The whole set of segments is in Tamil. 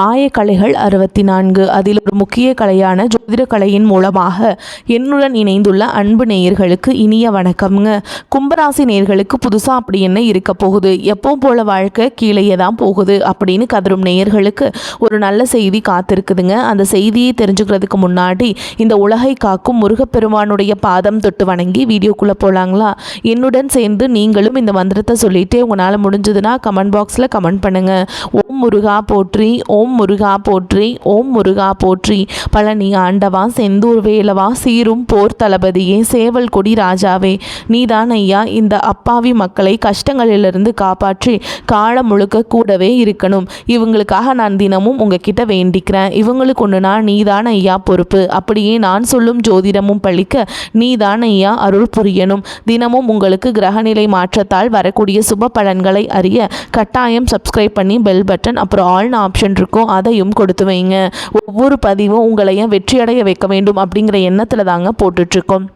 ஆயக்கலைகள் 64. அதில் ஒரு முக்கிய கலையான ஜோதிட கலையின் மூலமாக என்னுடன் இணைந்துள்ள அன்பு நேயர்களுக்கு இனிய வணக்கம்ங்க. கும்பராசி நேயர்களுக்கு புதுசாக அப்படி என்ன இருக்க போகுது, எப்பவும் போல வாழ்க்கை கீழேயே தான் போகுது அப்படின்னு கதரும் நேயர்களுக்கு ஒரு நல்ல செய்தி காத்திருக்குதுங்க. அந்த செய்தியை தெரிஞ்சுக்கிறதுக்கு முன்னாடி இந்த உலகை காக்கும் முருகப்பெருமானுடைய பாதம் தொட்டு வணங்கி வீடியோக்குள்ளே போகலாங்களா? என்னுடன் சேர்ந்து நீங்களும் இந்த மந்திரத்தை சொல்லிட்டு உங்களால் முடிஞ்சதுன்னா கமெண்ட் பாக்ஸில் கமெண்ட் பண்ணுங்கள். ஓம் முருகா போற்றி, ஓம் முருகா போற்றி, ஓம் முருகா போற்றி. பழனி ஆண்டவா, செந்தூர் வேலவா, சீரும் போர் தளபதியே, சேவல் கொடி ராஜாவே, நீதான் ஐயா இந்த அப்பாவி மக்களை கஷ்டங்களிலிருந்து காப்பாற்றி காலம் முழுக்க கூடவே இருக்கணும். இவங்களுக்காக நான் தினமும் உங்ககிட்ட வேண்டிக்கிறேன். இவங்களுக்கு ஒன்றுனா நீதான் ஐயா பொறுப்பு. அப்படியே நான் சொல்லும் ஜோதிடமும் பழிக்க நீதான் ஐயா அருள் புரியணும். தினமும் உங்களுக்கு கிரகநிலை மாற்றத்தால் வரக்கூடிய சுப பலன்களை அறிய கட்டாயம் சப்ஸ்கிரைப் பண்ணி பெல் பட்டன் அப்புறம் ஆல்னு ஆப்ஷன் இருக்கும், அதையும் கொடுத்து வைங்க. ஒவ்வொரு பதிவும் உங்களையும் வெற்றியடைய வைக்க வேண்டும் அப்படிங்கிற எண்ணத்தில் தாங்க போட்டுட்ருக்கோம்.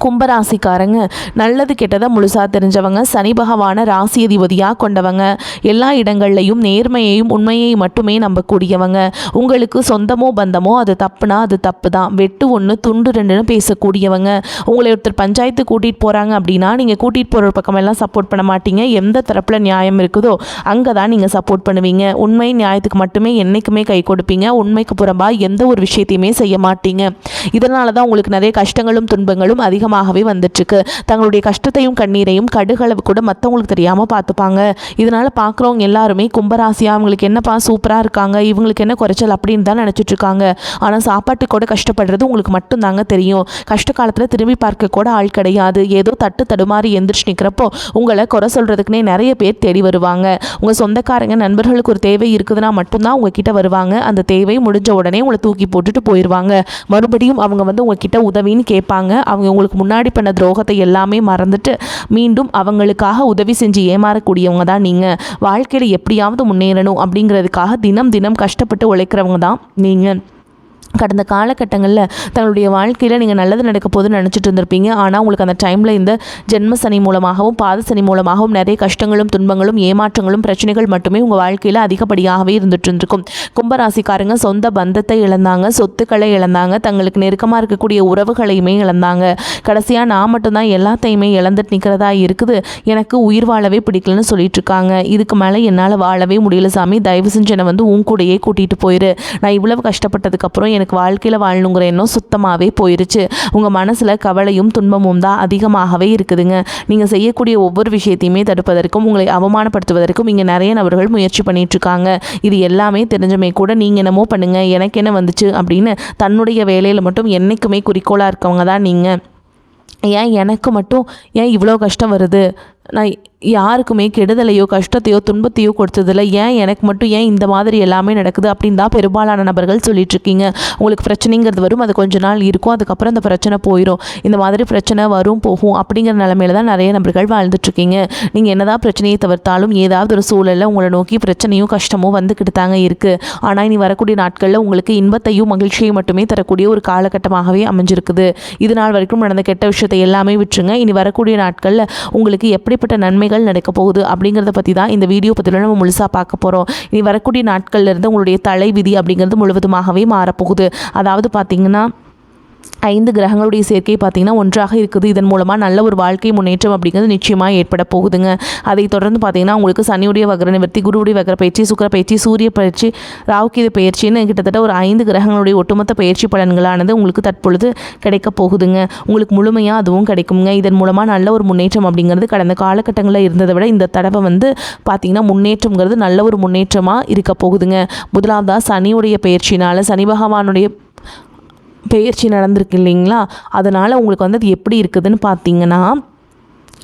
கும்பராசிக்காரங்க நல்லது கெட்டதை முழுசாக தெரிஞ்சவங்க, சனி பகவான ராசி அதிபதியாக கொண்டவங்க, எல்லா இடங்கள்லையும் நேர்மையையும் உண்மையை மட்டுமே நம்பக்கூடியவங்க. உங்களுக்கு சொந்தமோ பந்தமோ அது தப்புனா அது தப்பு தான், வெட்டு ஒன்று துண்டு ரெண்டுன்னு பேசக்கூடியவங்க. உங்களை ஒருத்தர் பஞ்சாயத்து கூட்டிகிட்டு போகிறாங்க அப்படின்னா நீங்கள் கூட்டிகிட்டு போகிற பக்கமெல்லாம் சப்போர்ட் பண்ண மாட்டீங்க. எந்த தரப்பில் நியாயம் இருக்குதோ அங்கே தான் நீங்கள் சப்போர்ட் பண்ணுவீங்க. உண்மை நியாயத்துக்கு மட்டுமே என்றைக்குமே கை கொடுப்பீங்க. உண்மைக்கு புறம்பாக எந்த ஒரு விஷயத்தையுமே செய்ய மாட்டீங்க. இதனால தான் உங்களுக்கு நிறைய கஷ்டங்களும் துன்பங்களும் அதிகமாகவே வந்துட்டுருக்கு. தங்களுடைய கஷ்டத்தையும் கண்ணீரையும் கடுகளவு கூட மற்றவங்களுக்கு தெரியாமல் பார்த்துப்பாங்க. இதனால் பார்க்குறவங்க எல்லாருமே கும்பராசியா அவங்களுக்கு என்னப்பா சூப்பராக இருக்காங்க, இவங்களுக்கு என்ன குறைச்சல் அப்படின்னு தான் நினச்சிட்டு இருக்காங்க. ஆனால் சாப்பாட்டுக்கு கூட கஷ்டப்படுறது உங்களுக்கு மட்டும்தாங்க தெரியும். கஷ்ட காலத்தில் திரும்பி பார்க்க கூட ஆள் கிடையாது. ஏதோ தட்டு தடுமாறி எந்திரிச்சு நிற்கிறப்போ உங்களை குறை சொல்கிறதுக்குனே நிறைய பேர் தேடி வருவாங்க. உங்கள் சொந்தக்காரங்க நண்பர்களுக்கு ஒரு தேவை இருக்குதுன்னா மட்டும்தான் உங்ககிட்ட வருவாங்க. அந்த தேவை முடிஞ்ச உடனே உங்களை தூக்கி போட்டுட்டு போயிடுவாங்க. மறுபடியும் அவங்க உங்ககிட்ட உதவின்னு கேட்பாங்க. அவங்க உங்களுக்கு முன்னாடி பண்ண துரோகத்தை எல்லாமே மறந்துட்டு மீண்டும் அவங்களுக்காக உதவி செஞ்சு ஏமாறக்கூடியவங்க தான் நீங்கள். வாழ்க்கையில் எப்படியாவது முன்னேறணும் அப்படிங்கிறதுக்காக தினம் தினம் கஷ்டப்பட்டு உழைக்கிறவங்க தான் நீங்கள். கடந்த காலகட்டங்களில் தங்களுடைய வாழ்க்கையில் நீங்கள் நல்லது நடக்க போதுன்னு நினச்சிட்டு இருந்திருப்பீங்க. ஆனால் உங்களுக்கு அந்த டைமில் இந்த ஜென்ம சனி மூலமாகவும் பாத சனி மூலமாகவும் நிறைய கஷ்டங்களும் துன்பங்களும் ஏமாற்றங்களும் பிரச்சனைகள் மட்டுமே உங்கள் வாழ்க்கையில் அதிகப்படியாகவே இருந்துட்டு இருந்திருக்கும். கும்பராசிக்காரங்க சொந்த பந்தத்தை இழந்தாங்க, சொத்துக்களை இழந்தாங்க, தங்களுக்கு நெருக்கமாக இருக்கக்கூடிய உறவுகளையுமே இழந்தாங்க. கடைசியாக நான் மட்டும்தான் எல்லாத்தையுமே இழந்துட்டு நிற்கிறதா இருக்குது, எனக்கு உயிர் வாழவே பிடிக்கலன்னு சொல்லிட்டு இருக்காங்க. இதுக்கு மேலே என்னால் வாழவே முடியல சாமி, தயவு செஞ்சு என்னை உன் கூடையே கூட்டிகிட்டு போயிரு. நான் இவ்வளவு கஷ்டப்பட்டதுக்கப்புறம் எனக்கு வாழ்க்கையில் வாழணுங்கிற எண்ணம் சுத்தமாகவே போயிருச்சு. உங்கள் மனசில் கவலையும் துன்பமும் தான் அதிகமாகவே இருக்குதுங்க. நீங்கள் செய்யக்கூடிய ஒவ்வொரு விஷயத்தையுமே தடுப்பதற்கும் உங்களை அவமானப்படுத்துவதற்கும் இங்கே நிறைய நபர்கள் முயற்சி பண்ணிகிட்ருக்காங்க. இது எல்லாமே தெரிஞ்சமே கூட நீங்கள் என்னமோ பண்ணுங்கள் எனக்கு என்ன வந்துச்சு அப்படின்னு தன்னுடைய வேலையில் மட்டும் என்றைக்குமே குறிக்கோளாக இருக்கவங்க தான் நீங்கள். ஏன் எனக்கு மட்டும் ஏன் இவ்வளோ கஷ்டம் வருது, நான் யாருக்குமே கெடுதலையோ கஷ்டத்தையோ துன்பத்தையோ கொடுத்ததில்ல, ஏன் எனக்கு மட்டும் ஏன் இந்த மாதிரி எல்லாமே நடக்குது அப்படின்னு தான் பெரும்பாலான நபர்கள் சொல்லிட்டுருக்கீங்க. உங்களுக்கு பிரச்சனைங்கிறது வரும், அது கொஞ்ச நாள் இருக்கும், அதுக்கப்புறம் அந்த பிரச்சனை போயிடும். இந்த மாதிரி பிரச்சனை வரும் போகும் அப்படிங்கிற நிலமையில தான் நிறைய நபர்கள் வாழ்ந்துட்டுருக்கீங்க. நீங்கள் என்னதான் பிரச்சனையை தவிர்த்தாலும் ஏதாவது ஒரு சூழலில் உங்களை நோக்கி பிரச்சனையும் கஷ்டமும் வந்துக்கிட்டு தாங்க இருக்குது. ஆனால் இனி வரக்கூடிய நாட்களில் உங்களுக்கு இன்பத்தையும் மகிழ்ச்சியையும் மட்டுமே தரக்கூடிய ஒரு காலகட்டமாகவே அமைஞ்சிருக்குது. இது நாள் வரைக்கும் நடந்த கெட்ட விஷயத்தை எல்லாமே விட்டுருங்க. இனி வரக்கூடிய நாட்களில் உங்களுக்கு எப்படிப்பட்ட நன்மைகள் நடக்க போகுது அப்படிங்கிறத பற்றி தான் இந்த வீடியோ பற்றியில் நம்ம முழுசாக பார்க்க போகிறோம். இனி வரக்கூடிய நாட்கள்ல இருந்து உங்களுடைய தலை விதி அப்படிங்கிறது முழுவதுமாகவே மாறப்போகுது. அதாவது பார்த்தீங்கன்னா 5 கிரகங்களுடைய சேர்க்கை பார்த்திங்கன்னா ஒன்றாக இருக்குது. இதன் மூலமாக நல்ல ஒரு வாழ்க்கை முன்னேற்றம் அப்படிங்கிறது நிச்சயமாக ஏற்பட போகுதுங்க. அதை தொடர்ந்து பார்த்திங்கன்னா உங்களுக்கு சனியுடைய வக்ர நிவர்த்தி, குருவுடைய வக்ர பயிற்சி, சுக்கிர பயிற்சி, சூரிய பயிற்சி, ராகுகேது பயிற்சின்னு கிட்டத்தட்ட ஒரு 5 கிரகங்களுடைய ஒட்டுமொத்த பயிற்சி பலன்களானது உங்களுக்கு தற்பொழுது கிடைக்க போகுதுங்க. உங்களுக்கு முழுமையாக அதுவும் கிடைக்குங்க. இதன் மூலமாக நல்ல ஒரு முன்னேற்றம் அப்படிங்கிறது கடந்த காலகட்டங்களில் இருந்ததை விட இந்த தடவை பார்த்திங்கன்னா முன்னேற்றங்கிறது நல்ல ஒரு முன்னேற்றமாக இருக்க போகுதுங்க. முதலாவதாக சனியுடைய பயிற்சினால் சனி பகவானுடைய பயிற்சி நடந்திருக்கு இல்லைங்களா, அதனால் உங்களுக்கு அது எப்படி இருக்குதுன்னு பார்த்தீங்கன்னா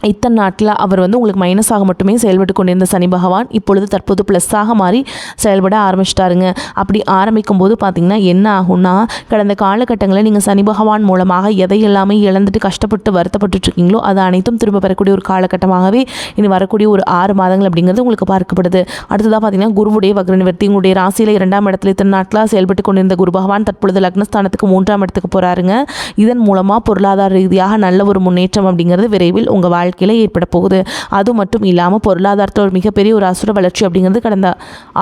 இத்தனை நாட்டில் அவர் உங்களுக்கு மைனஸாக மட்டுமே செயல்பட்டு கொண்டிருந்த சனி பகவான் இப்பொழுது தற்போது ப்ளஸ்ஸாக மாறி செயல்பட ஆரம்பிச்சிட்டாருங்க. அப்படி ஆரம்பிக்கும் போது பார்த்திங்கன்னா என்ன ஆகும்னா, கடந்த காலகட்டங்களில் நீங்கள் சனி பகவான் மூலமாக எதை எல்லாமே இழந்துட்டு கஷ்டப்பட்டு வருத்தப்பட்டுருக்கீங்களோ அது அனைத்தும் திரும்ப பெறக்கூடிய ஒரு காலகட்டமாகவே இனி வரக்கூடிய ஒரு 6 மாதங்கள் அப்படிங்கிறது உங்களுக்கு பார்க்கப்படுது. அடுத்ததாக பார்த்திங்கன்னா குருவுடைய வக்ர நிவர்த்தி, உங்களுடைய ராசியில் 2ஆம் இடத்துல இத்தனை நாட்களாக செயல்பட்டு கொண்டிருந்த குரு பகவான் தற்பொழுது லக்னஸ்தானத்துக்கு 3ஆம் இடத்துக்கு போகிறாருங்க. இதன் மூலமாக பொருளாதார ரீதியாக நல்ல ஒரு முன்னேற்றம் அப்படிங்கிறது விரைவில் உங்கள் வாழ்க்கை வாழ்க்கையில் ஏற்பட போகுது. அது மட்டும் இல்லாமல் பொருளாதாரத்தில் ஒரு மிகப்பெரிய ஒரு அசுர வளர்ச்சி அப்படிங்கிறது கடந்த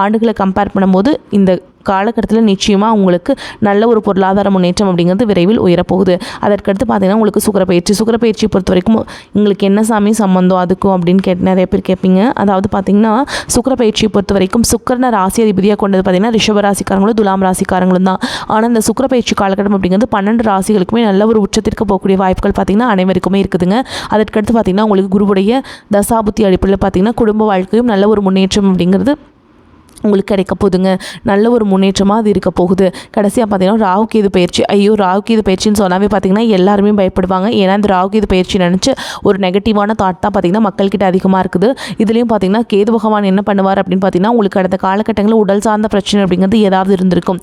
ஆண்டுகளை கம்பேர் பண்ணும்போது இந்த காலகட்டத்தில் நிச்சயமாக உங்களுக்கு நல்ல ஒரு பொருளாதார முன்னேற்றம் அப்படிங்கிறது விரைவில் உயரப்போகுது. அதற்கடுத்து பார்த்தீங்கன்னா உங்களுக்கு சுக்கிரப்பயிற்சி பொறுத்த வரைக்கும் உங்களுக்கு என்ன சாமி சம்பந்தம் அதுக்கும் அப்படின்னு நிறைய பேர் கேட்பீங்க. அதாவது பார்த்தீங்கன்னா சுக்கிரப்பயிற்சியை பொறுத்த வரைக்கும் சுக்கிரனை ராசி அதிபதியாக கொண்டது பார்த்தீங்கன்னா ரிஷப ராசிக்காரங்களும் துலாம் ராசிக்காரங்களும் தான். ஆனால் இந்த சுக்கிரப்பயிற்சி காலகட்டம் அப்படிங்கிறது 12 ராசிகளுக்குமே நல்ல ஒரு உச்சத்திற்கு போகக்கூடிய வாய்ப்புகள் பார்த்தீங்கன்னா அனைவருக்குமே இருக்குதுங்க. அதற்கடுத்து பார்த்தீங்கன்னா உங்களுக்கு குருவுடைய தசாபுத்தி அடிப்படையில் பார்த்தீங்கன்னா குடும்ப வாழ்க்கையும் நல்ல ஒரு முன்னேற்றம் அப்படிங்கிறது உங்களுக்கு கிடைக்க போகுதுங்க. நல்ல ஒரு முன்னேற்றமாக அது இருக்க போகுது. கடைசியாக பார்த்தீங்கன்னா ராகுகேது பயிற்சி. ராகுகேது பயிற்சின்னு சொன்னாவே பார்த்தீங்கன்னா எல்லாருமே பயப்படுவாங்க. ஏன்னா இந்த ராகுகேது பயிற்சி நினச்சி ஒரு நெகட்டிவான தாட் தான் பார்த்தீங்கன்னா மக்கள்கிட்ட அதிகமாக இருக்குது. இதுலேயும் பார்த்தீங்கன்னா கேது பகவான் என்ன பண்ணுவார் அப்படின்னு பார்த்தீங்கன்னா உங்களுக்கு அடுத்த காலகட்டங்களில் உடல் சார்ந்த பிரச்சனை அப்படிங்கிறது ஏதாவது இருந்திருக்கும்.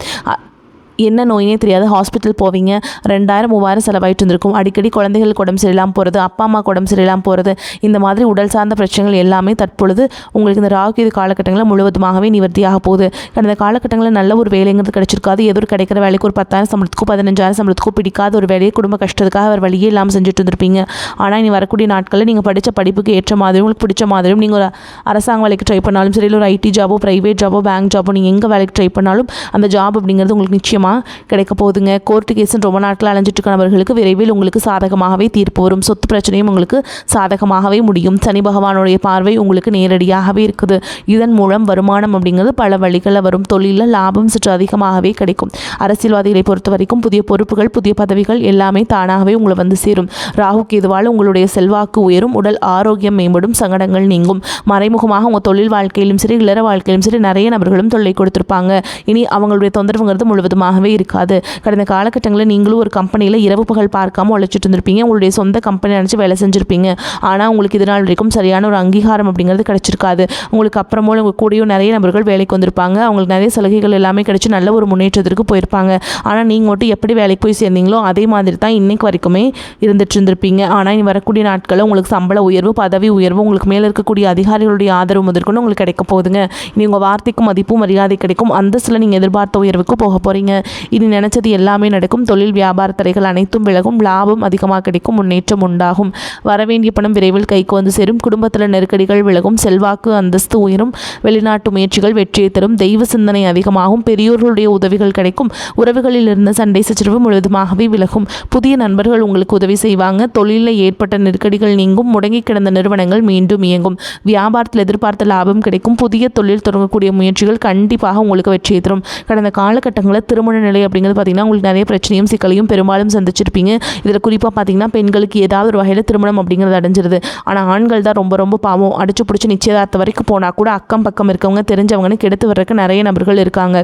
என்ன நோயினே தெரியாது ஹாஸ்பிட்டல் போவீங்க, 2000-3000 செலவாயிட்டு இருந்திருக்கும். அடிக்கடி குழந்தைகளுக்கு உடம்பு சரியில்லாமல் போகிறது, அப்பா அம்மாவுக்கு உடம்பு சரியில்லாமல் போகிறது, இந்த மாதிரி உடல் சார்ந்த பிரச்சனைகள் எல்லாமே தற்பொழுது உங்களுக்கு இந்த ராகுகேது காலகட்டங்களில் முழுவதுமாகவே நிவர்த்தியாக போகுது. கடந்த காலகட்டங்களில் நல்ல ஒரு வேலைங்கிறது கிடைச்சிருக்காது. ஏதோ ஒரு கிடைக்கிற வேலைக்கு ஒரு 10,000 சம்பளத்துக்கோ 15,000 சம்பளத்துக்கோ பிடிக்காத ஒரு வேலையை குடும்ப கஷ்டத்துக்காக அவர் வழியே இல்லாமல் செஞ்சுட்டு இருந்திருப்பீங்க. ஆனால் இனி வரக்கூடிய நாட்களில் நீங்கள் படித்த படிப்புக்கு ஏற்ற மாதிரியும் உங்களுக்கு பிடிச்ச மாதிரியும் நீங்கள் ஒரு அரசாங்க வேலைக்கு ட்ரை பண்ணாலும் சரி, இல்லை ஒரு ஐடி ஜாபோ ப்ரைவேட் ஜாபோ பேங்க் ஜாபோ நீங்கள் எங்கே வேலைக்கு ட்ரை பண்ணாலும் அந்த ஜாப் அப்படிங்கிறது உங்களுக்கு நிச்சயமாக கிடைக்க போகுதுங்க. கோர்ட்டு கேஸுன்னு ரொம்ப நாட்கள் அலைஞ்சிட்டு இருக்கிறவர்களுக்கு விரைவில் உங்களுக்கு சாதகமாகவே தீர்ப்பு வரும். சொத்து பிரச்சனையும் உங்களுக்கு சாதகமாகவே முடியும். சனி பகவானுடைய பார்வை உங்களுக்கு நேரடியாகவே இருக்குது. இதன் மூலம் வருமானம் அப்படிங்கிறது பல வழிகளில் வரும். தொழிலில் லாபம் சற்று அதிகமாகவே கிடைக்கும். அரசியல்வாதிகளை பொறுத்த வரைக்கும் புதிய பொறுப்புகள் புதிய பதவிகள் எல்லாமே தானாகவே உங்களை வந்து சேரும். ராகு கேதுவால் உங்களுடைய செல்வாக்கு உயரும், உடல் ஆரோக்கியம் மேம்படும், சங்கடங்கள் நீங்கும். மறைமுகமாக உங்கள் தொழில் வாழ்க்கையிலும் சரி இல்லற வாழ்க்கையிலும் சரி நிறைய நபர்களும் தொல்லை கொடுத்துருப்பாங்க. இனி அவங்களுடைய தொந்தரவுங்கிறது முழுவதுமாகவே இருக்காது. கடந்த காலகட்டங்களில் நீங்களும் ஒரு கம்பெனியில் இரவு பகல் பார்க்காம உழைச்சிட்டு இருந்திருப்பீங்க. உங்களுடைய சொந்த கம்பெனி நினச்சி வேலை செஞ்சுருப்பீங்க. ஆனால் உங்களுக்கு இதனால் வரைக்கும் சரியான ஒரு அங்கீகாரம் அப்படிங்கிறது கிடைச்சிருக்காது. உங்களுக்கு அப்புறமோ உங்கள் கூடயும் நிறைய நபர்கள் வேலைக்கு வந்திருப்பாங்க. அவங்களுக்கு நிறைய சலுகைகள் எல்லாமே கிடைச்சி நல்ல ஒரு முன்னேற்றத்திற்கு போயிருப்பாங்க. ஆனால் நீங்கள் மட்டும் எப்படி வேலைக்கு போய் சேர்ந்தீங்களோ அதே மாதிரி தான் இன்னைக்கு வரைக்குமே இருந்துட்டு இருந்திருப்பீங்க. ஆனால் இனி வரக்கூடிய நாட்களில் உங்களுக்கு சம்பள உயர்வு பதவி உயர்வு உங்களுக்கு மேலே இருக்கக்கூடிய அதிகாரிகளுடைய ஆதரவு முதற்கொண்டு உங்களுக்கு கிடைக்க போகுதுங்க. இனி உங்கள் வார்த்தைக்கும் மதிப்பும் மரியாதை கிடைக்கும். அந்தஸ்தில் நீங்கள் எதிர்பார்த்த உயர்வுக்கு போக போகிறீங்க. இனி நினைச்சது எல்லாமே நடக்கும். தொழில் வியாபார தடைகள் அனைத்தும் விலகும். லாபம் அதிகமாக கிடைக்கும். முன்னேற்றம் உண்டாகும். வரவேண்டிய பணம் விரைவில் கைக்கு வந்து சேரும். குடும்பத்தில் நெருக்கடிகள் விலகும். செல்வாக்கு அந்தஸ்து உயரும். வெளிநாட்டு முயற்சிகள் வெற்றியை தரும். தெய்வ சிந்தனை அதிகமாகும். பெரியோர்களுடைய உதவிகள் கிடைக்கும். உறவுகளில் இருந்த சண்டை சச்சரவு முழுவதுமாகவே விலகும். புதிய நண்பர்கள் உங்களுக்கு உதவி செய்வாங்க. தொழிலில் ஏற்பட்ட நெருக்கடிகள் நீங்கும். முடங்கி கிடந்த நிறுவனங்கள் மீண்டும் இயங்கும். வியாபாரத்தில் எதிர்பார்த்த லாபம் கிடைக்கும். புதிய தொழில் தொடங்கக்கூடிய முயற்சிகள் கண்டிப்பாக உங்களுக்கு வெற்றியை தரும். கடந்த காலகட்டங்களில் திருமண நிலை அப்படிங்கிறது பார்த்தீங்கன்னா உங்களுக்கு நிறைய பிரச்சனையும் சிக்கலையும் பெரும்பாலும் சந்திச்சிருப்பீங்க. இதில் குறிப்பாக பார்த்தீங்கன்னா பெண்களுக்கு ஏதாவது ஒரு வகையில் திருமணம் அப்படிங்கிறது அடைஞ்சிருது. ஆனால் ஆண்கள் தான் ரொம்ப ரொம்ப பாவம். அடிச்சு பிடிச்சி நிச்சயதார்த்தம் வரைக்கும் போனால் கூட அக்கம் பக்கம் இருக்கவங்க தெரிஞ்சவங்கன்னு கெடுத்து வர்றதுக்கு நிறைய நபர்கள் இருக்காங்க.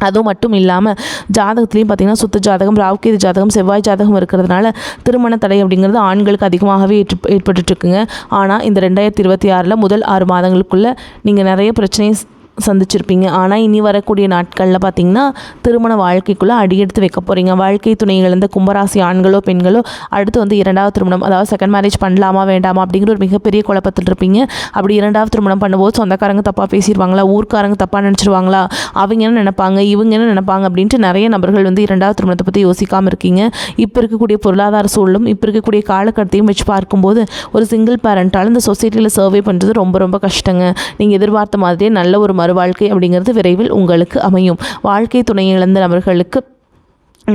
அதுவும் மட்டும் இல்லாமல் ஜாதகத்துலேயும் பார்த்திங்கன்னா சுத்த ஜாதகம் ராகுகேது ஜாதகம் செவ்வாய் ஜாதகம் இருக்கிறதுனால திருமண தடை அப்படிங்கிறது ஆண்களுக்கு அதிகமாகவே ஏற்பட்டுருக்குங்க. ஆனால் இந்த 2026 முதல் 6 மாதங்களுக்குள்ளே நீங்கள் நிறைய பிரச்சனையை சந்திச்சிருப்பீங்க. ஆனால் இனி வரக்கூடிய நாட்களில் பார்த்திங்கன்னா திருமண வாழ்க்கைக்குள்ளே அடியெடுத்து வைக்க போகிறீங்க. வாழ்க்கை துணை இழந்த கும்பராசி ஆண்களோ பெண்களோ அடுத்து வந்து 2வது திருமணம் அதாவது செகண்ட் மேரேஜ் பண்ணலாமா வேண்டாமா அப்படிங்கிற ஒரு மிகப்பெரிய குழப்பத்தில் இருப்பீங்க. அப்படி 2வது திருமணம் பண்ணும்போது சொந்தக்காரங்க தப்பாக பேசிடுவாங்களா, ஊர்க்காரங்க தப்பாக நினச்சிருவாங்களா, அவங்க என்ன நினைப்பாங்க இவங்க என்ன நினைப்பாங்க அப்படின்ட்டு நிறைய நபர்கள் வந்து 2வது திருமணத்தை பற்றி யோசிக்காமல் இருக்கீங்க. இப்போ இருக்கக்கூடிய பொருளாதார சூழலும் இப்போ இருக்கக்கூடிய காலகட்டத்தையும் வச்சு பார்க்கும்போது ஒரு சிங்கிள் பேரண்டால் இந்த சொசைட்டியில் சர்வே பண்ணுறது ரொம்ப ரொம்ப கஷ்டங்க. நீங்கள் எதிர்பார்த்த மாதிரியே நல்ல ஒரு வாழ்க்கை அப்படிங்கிறது விரைவில் உங்களுக்கு அமையும். வாழ்க்கை துணை இழந்த நபர்களுக்கு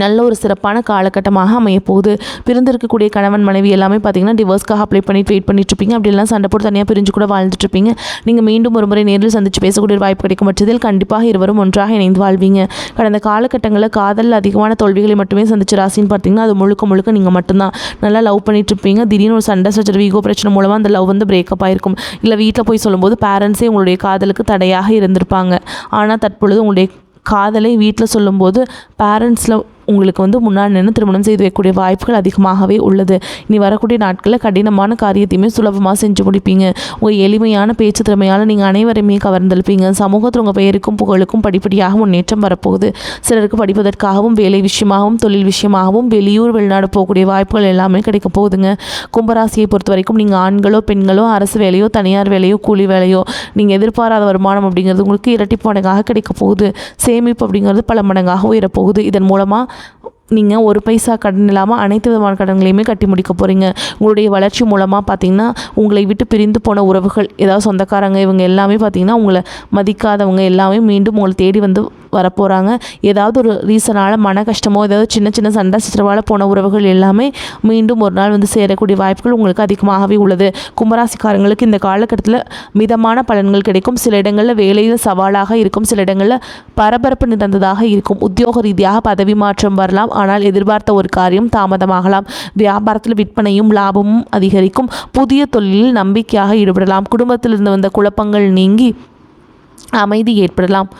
நல்ல ஒரு சிறப்பான காலகட்டமாக அமைய போகுது. பிரிந்திருக்கக்கூடிய கணவன் மனைவி எல்லாமே பார்த்தீங்கன்னா டிவோர்ஸ்க்காக அப்ளை பண்ணி வெயிட் பண்ணிட்டுருப்பீங்க. அப்படிலாம் சண்டை போட்டு தனியாக பிரிஞ்சு கூட வாழ்ந்துட்டுருப்பீங்க. நீங்கள் மீண்டும் ஒரு முறை நேரில் சந்தித்து பேசக்கூடிய ஒரு வாய்ப்பு கிடைக்கும் பட்சத்தில் கண்டிப்பாக இருவரும் ஒன்றாக இணைந்து வாழ்வீங்க. கடந்த காலகட்டங்களில் காதலில் அதிகமான தோல்விகளை மட்டுமே சந்திச்ச ராசின்னு பார்த்தீங்கன்னா அது முழுக்க நீங்கள் மட்டும்தான். நல்லா லவ் பண்ணிட்டுருப்பீங்க. திடீர்னு ஒரு சண்டை சச்சரவு ஈகோ பிரச்சனை மூலமாக அந்த லவ் வந்து பிரேக்கப் ஆகிருக்கும். இல்லை வீட்டில் போய் சொல்லும்போது பேரண்ட்ஸே உங்களுடைய காதலுக்கு தடையாக இருந்திருப்பாங்க. ஆனால் தற்பொழுது உங்களுடைய காதலை வீட்டில் சொல்லும்போது பேரண்ட்ஸில் உங்களுக்கு வந்து முன்னாடி நின்று திருமணம் செய்து வைக்கக்கூடிய வாய்ப்புகள் அதிகமாகவே உள்ளது. இனி வரக்கூடிய நாட்களில் கடினமான காரியத்தையுமே சுலபமாக செஞ்சு முடிப்பீங்க. உங்கள் எளிமையான பேச்சு திறமையால் நீங்கள் அனைவரையுமே கவர்ந்தெழுப்பீங்க. சமூகத்தில் உங்கள் பெயருக்கும் புகழுக்கும் படிப்படியாக முன்னேற்றம் வரப்போகுது. சிலருக்கு படிப்பதற்காகவும் வேலை விஷயமாகவும் தொழில் விஷயமாகவும் வெளியூர் வெளிநாடு போகக்கூடிய வாய்ப்புகள் எல்லாமே கிடைக்க போகுதுங்க. கும்பராசியை பொறுத்த வரைக்கும் நீங்கள் ஆண்களோ பெண்களோ அரசு வேலையோ தனியார் வேலையோ கூலி வேலையோ நீங்கள் எதிர்பாராத வருமானம் அப்படிங்கிறது உங்களுக்கு இரட்டிப்பு மடங்காக கிடைக்க போகுது. சேமிப்பு அப்படிங்கிறது பல மடங்காக உயரப்போகுது. இதன் மூலமாக நீங்கள் ஒரு பைசா கடன் இல்லாமல் அனைத்து விதமான கடன்களையுமே கட்டி முடிக்க போகிறீங்க. உங்களுடைய வளர்ச்சி மூலமாக பார்த்திங்கன்னா உங்களை விட்டு பிரிந்து போன உறவுகள், ஏதாவது சொந்தக்காரங்க, இவங்க எல்லாமே பார்த்திங்கன்னா உங்களை மதிக்காதவங்க எல்லாமே மீண்டும் உங்களை தேடி வந்து வரப்போகிறாங்க. ஏதாவது ஒரு ரீசனால் மன கஷ்டமோ ஏதாவது சின்ன சின்ன சண்டை சச்சரவால் போன உறவுகள் எல்லாமே மீண்டும் ஒரு நாள் வந்து சேரக்கூடிய வாய்ப்புகள் உங்களுக்கு அதிகமாகவே உள்ளது. கும்பராசிக்காரங்களுக்கு இந்த காலகட்டத்தில் மிதமான பலன்கள் கிடைக்கும். சில இடங்களில் வேலையில் சவாலாக இருக்கும், சில இடங்களில் பரபரப்பு நிறைந்ததாக இருக்கும். உத்தியோக ரீதியாக பதவி மாற்றம் வரலாம், ஆனால் எதிர்பார்த்த ஒரு காரியம் தாமதமாகலாம். வியாபாரத்தில் விற்பனையும் லாபமும் அதிகரிக்கும். புதிய தொழிலில் நம்பிக்கையாக ஈடுபடலாம். குடும்பத்திலிருந்து வந்த குழப்பங்கள் நீங்கி அமைதி ஏற்படலாம்.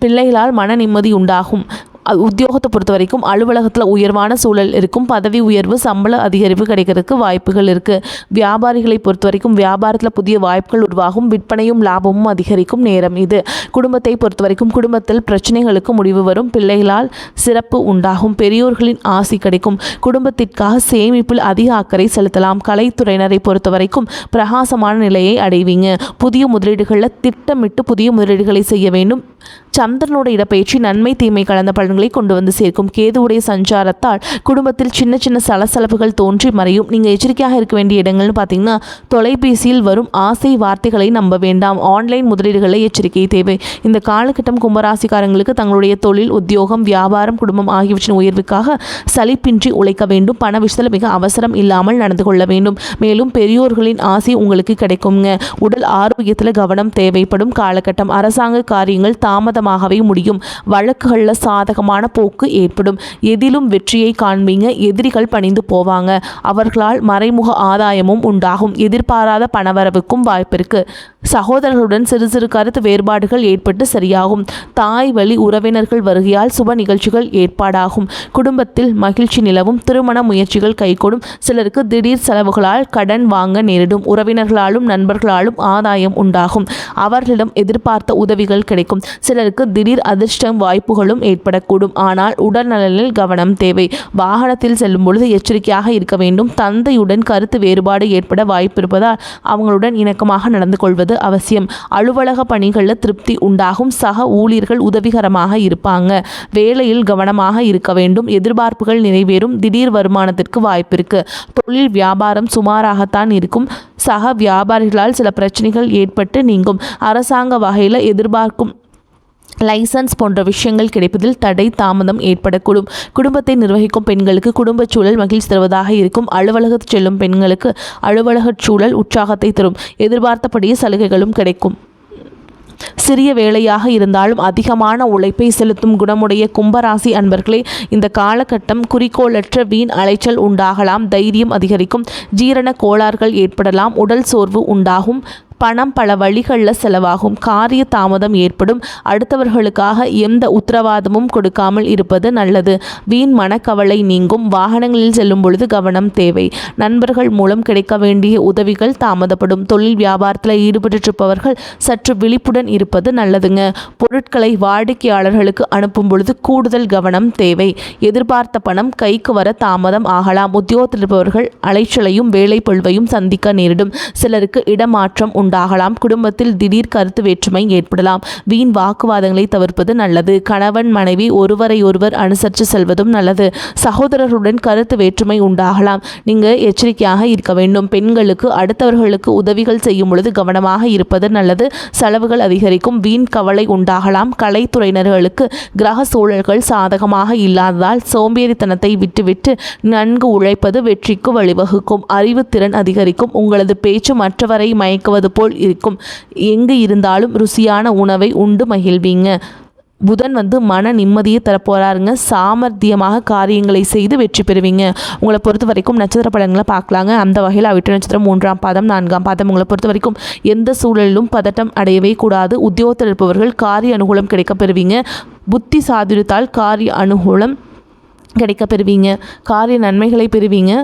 பிள்ளைகளால் மன நிம்மதி உண்டாகும். உத்தியோகத்தை பொறுத்த வரைக்கும் அலுவலகத்தில் உயர்வான சூழல் இருக்கும். பதவி உயர்வு, சம்பள அதிகரிப்பு கிடைக்கிறதுக்கு வாய்ப்புகள் இருக்குது. வியாபாரிகளை பொறுத்த வரைக்கும் வியாபாரத்தில் புதிய வாய்ப்புகள் உருவாகும். விற்பனையும் லாபமும் அதிகரிக்கும் நேரம் இது. குடும்பத்தை பொறுத்த வரைக்கும் குடும்பத்தில் பிரச்சனைகளுக்கு முடிவு வரும். பிள்ளைகளால் சிறப்பு உண்டாகும். பெரியோர்களின் ஆசி கிடைக்கும். குடும்பத்திற்காக சேமிப்பில் அதிக அக்கறை செலுத்தலாம். கலைத்துறையினரை பொறுத்த வரைக்கும் பிரகாசமான நிலையை அடைவீங்க. புதிய முதலீடுகளில் திட்டமிட்டு புதிய முதலீடுகளை செய்ய வேண்டும். சந்திரனோட இடப்பெயர்ச்சி நன்மை தீமை கலந்த பலன்களை கொண்டு வந்து சேர்க்கும். கேதுவுடைய சஞ்சாரத்தால் குடும்பத்தில் சின்ன சின்ன சலசலப்புகள் தோன்றி மறையும். நீங்கள் எச்சரிக்கையாக இருக்க வேண்டிய இடங்கள்னு பார்த்தீங்கன்னா, தொலைபேசியில் வரும் ஆசை வார்த்தைகளை நம்ப வேண்டாம். ஆன்லைன் முதலீடுகளில் எச்சரிக்கை தேவை. இந்த காலகட்டம் கும்பராசிக்காரங்களுக்கு தங்களுடைய தொழில், உத்தியோகம், வியாபாரம், குடும்பம் ஆகியவற்றின் உயர்வுக்காக சலிப்பின்றி உழைக்க வேண்டும். பண விஷயத்தில் மிக அவசரம் இல்லாமல் நடந்து கொள்ள வேண்டும். மேலும் பெரியோர்களின் ஆசை உங்களுக்கு கிடைக்குங்க. உடல் ஆரோக்கியத்தில் கவனம் தேவைப்படும் காலகட்டம். அரசாங்க காரியங்கள் தாமதமாகவே முடியும். வழக்குகளில் சாதகமான போக்கு ஏற்படும். எதிலும் வெற்றியை காண்பீங்க. எதிரிகள் பணிந்து போவாங்க. அவர்களால் மறைமுக ஆதாயமும் உண்டாகும். எதிர்பாராத பணவரவுக்கும் வாய்ப்பிருக்கு. சகோதரர்களுடன் சிறு சிறு கருத்து வேறுபாடுகள் ஏற்பட்டு சரியாகும். தாய் வழி உறவினர்கள் வருகையால் சுப நிகழ்ச்சிகள் ஏற்பாடாகும். குடும்பத்தில் மகிழ்ச்சி நிலவும். திருமண முயற்சிகள் கைகூடும். சிலருக்கு திடீர் செலவுகளால் கடன் வாங்க நேரிடும். உறவினர்களாலும் நண்பர்களாலும் ஆதாயம் உண்டாகும். அவர்களிடம் எதிர்பார்த்த உதவிகள் கிடைக்கும். சிலருக்கு திடீர் அதிர்ஷ்டம் வாய்ப்புகளும் ஏற்படக்கூடும். ஆனால் உடல் நலனில் கவனம் தேவை. வாகனத்தில் செல்லும் பொழுது எச்சரிக்கையாக இருக்க வேண்டும். தந்தையுடன் கருத்து வேறுபாடு ஏற்பட வாய்ப்பு இருப்பதால் அவங்களுடன் இணக்கமாக நடந்து கொள்வது அவசியம். அலுவலக பணிகளில் திருப்தி உண்டாகும். சக ஊழியர்கள் உதவிகரமாக இருப்பாங்க. வேலையில் கவனமாக இருக்க வேண்டும். எதிர்பார்ப்புகள் நிறைவேறும். திடீர் வருமானத்திற்கு வாய்ப்பிருக்கு. தொழில் வியாபாரம் சுமாராகத்தான் இருக்கும். சக வியாபாரிகளால் சில பிரச்சனைகள் ஏற்பட்டு நீங்கும். அரசாங்க வகையில் எதிர்பார்க்கும் லைசன்ஸ் போன்ற விஷயங்கள் கிடைப்பதில் தடை தாமதம் ஏற்படக்கூடும். குடும்பத்தை நிர்வகிக்கும் பெண்களுக்கு குடும்பச் சூழல் மகிழ்ச்சி தருவதாக இருக்கும். அலுவலகத்தில் செல்லும் பெண்களுக்கு அலுவலகச் சூழல் உற்சாகத்தை தரும். எதிர்பார்த்தபடியே சலுகைகளும் கிடைக்கும். சிறிய வேலையாக இருந்தாலும் அதிகமான உழைப்பை செலுத்தும் குணமுடைய கும்பராசி அன்பர்களே, இந்த காலகட்டம் குறிக்கோளற்ற வீண் அலைச்சல் உண்டாகலாம். தைரியம் அதிகரிக்கும். ஜீரண கோளாறுகள் ஏற்படலாம். உடல் சோர்வு உண்டாகும். பணம் பல வழிகளில் செலவாகும். காரிய தாமதம் ஏற்படும். அடுத்தவர்களுக்காக எந்த உத்தரவாதமும் கொடுக்காமல் இருப்பது நல்லது. வீண் மனக்கவலை நீங்கும். வாகனங்களில் செல்லும் பொழுது கவனம் தேவை. நண்பர்கள் மூலம் கிடைக்க வேண்டிய உதவிகள் தாமதப்படும். தொழில் வியாபாரத்தில் ஈடுபட்டிருப்பவர்கள் சற்று விழிப்புடன் இருப்பது நல்லதுங்க. பொருட்களை வாடிக்கையாளர்களுக்கு அனுப்பும் பொழுது கூடுதல் கவனம் தேவை. எதிர்பார்த்த பணம் கைக்கு வர தாமதம் ஆகலாம். உத்தியோகத்தில் இருப்பவர்கள் அலைச்சலையும் வேலை பழுவையும் சந்திக்க நேரிடும். சிலருக்கு இடமாற்றம் உண்டாகலாம். குடும்பத்தில் திடீர் கருத்து வேற்றுமை ஏற்படலாம். வீண் வாக்குவாதங்களை தவிர்ப்பது நல்லது. கணவன் மனைவி ஒருவரை ஒருவர் அனுசரித்து செல்வதும் நல்லது. சகோதரர்களுடன் கருத்து வேற்றுமை உண்டாகலாம். நீங்கள் எச்சரிக்கையாக இருக்க வேண்டும். பெண்களுக்கு அடுத்தவர்களுக்கு உதவிகள் செய்யும் பொழுது கவனமாக இருப்பது நல்லது. செலவுகள் அதிகரிக்கும். வீண் கவலை உண்டாகலாம். கலைத்துறையினர்களுக்கு கிரக சூழல்கள் சாதகமாக இல்லாததால் சோம்பேறித்தனத்தை விட்டுவிட்டு நன்கு உழைப்பது வெற்றிக்கு வழிவகுக்கும். அறிவுத்திறன் அதிகரிக்கும். உங்களது பேச்சு மற்றவரை மயக்குவது போல் இருக்கும். எங்கு இருந்தாலும் ருசியான உணவை உண்டு மகிழ்வீங்க. புதன் மன நிம்மதியை தரப்போறாருங்க. சாமர்த்தியமாக காரியங்களை செய்து வெற்றி பெறுவீங்க. உங்களை பொறுத்த வரைக்கும் நட்சத்திர பலன்களை பார்க்கலாங்க. அந்த வகையில் அவிட்ட நட்சத்திரம் 3ஆம் பாதம் 4ஆம் பாதம். உங்களை பொறுத்த வரைக்கும் எந்த சூழலிலும் பதட்டம் அடையவே கூடாது. உத்தியோகத்தில் இருப்பவர்கள் காரிய அனுகூலம் கிடைக்க பெறுவீங்க. புத்தி சாதுரியத்தால் காரிய அனுகூலம் கிடைக்க பெறுவீங்க. காரிய நன்மைகளை பெறுவீங்க.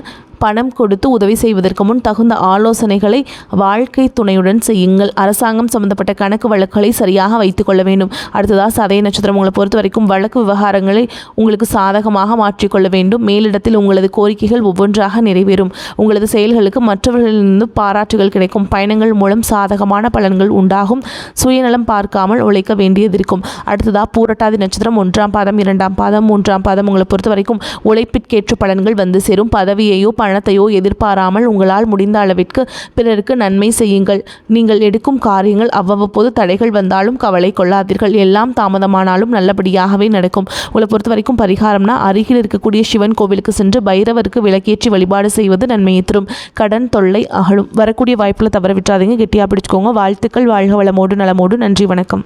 பணம் கொடுத்து உதவி செய்வதற்கு முன் தகுந்த ஆலோசனைகளை வாழ்க்கை துணையுடன் செய்யுங்கள். அரசாங்கம் சம்பந்தப்பட்ட கணக்கு வழக்குகளை சரியாக வைத்துக் கொள்ள வேண்டும். அடுத்ததாக சதய நட்சத்திரம். உங்களை பொறுத்த வரைக்கும் வழக்கு விவகாரங்களை உங்களுக்கு சாதகமாக மாற்றிக்கொள்ள வேண்டும். மேலிடத்தில் உங்களது கோரிக்கைகள் ஒவ்வொன்றாக நிறைவேறும். உங்களது செயல்களுக்கு மற்றவர்களிலிருந்து பாராட்டுகள் கிடைக்கும். பயணங்கள் மூலம் சாதகமான பலன்கள் உண்டாகும். சுயநலம் பார்க்காமல் உழைக்க வேண்டியது இருக்கும். அடுத்ததாக பூரட்டாதி நட்சத்திரம். 1ஆம் பாதம் 2ஆம் பாதம் 3ஆம் பாதம். உங்களை பொறுத்த வரைக்கும் உழைப்பிற்கேற்ற பலன்கள் வந்து சேரும். பதவியையோ பணத்தையோ எதிர்பாராமல் உங்களால் முடிந்த அளவிற்கு பிறருக்கு நன்மை செய்யுங்கள். நீங்கள் எடுக்கும் காரியங்கள் அவ்வப்போது தடைகள் வந்தாலும் கவலை கொள்ளாதீர்கள். எல்லாம் தாமதமானாலும் நல்லபடியாகவே நடக்கும். உங்களை பொறுத்த வரைக்கும் பரிகாரம்னா அருகில் இருக்கக்கூடிய சிவன் கோவிலுக்கு சென்று பைரவருக்கு விளக்கேற்றி வழிபாடு செய்வது நன்மையை தரும். கடன் தொல்லை அகலும். வரக்கூடிய வாய்ப்புல தவற விட்டுறாதீங்க. கெட்டியா பிடிச்சுக்கோங்க. வாழ்த்துக்கள். வாழ்க வளமோடு நலமோடு. நன்றி, வணக்கம்.